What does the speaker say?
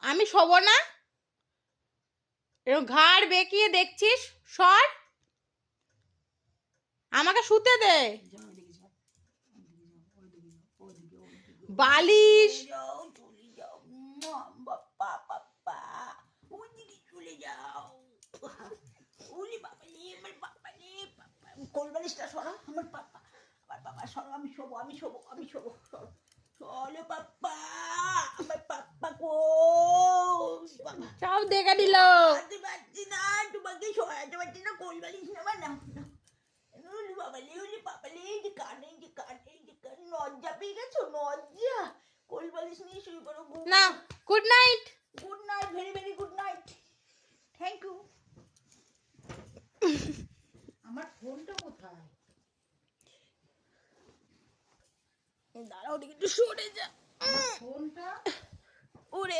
আমি শোবো না, এরকম ঘাড় বেঁকিয়ে দেখছিস? সর, আমাকে শুতে দে। বালিশ কোলবালিশটা সরা, আমার পাপা, আমার বাবা সরো, আমি শোবো, আমি শোবো, আমি শোবো, সরো চলো পাপ্পা, আমার পাপ্পা কো সব দেখে দিল। পারছি না, তোমাকে সরাতে পারছি না, কোলবালিশ নেবা না। বাবালে ওলে বাবালে, যে কানে যে কানে যে কানে লজ্জা পেয়ে গেছো, লজ্জা। কোলবালিশ নিয়ে শুয়ে পড়ো। না, good night. Good night, very very good night, thank you. আমার ফোনটা কোথায়? দাঁড়াও, একটু সরে যা। ফোনটা ওরে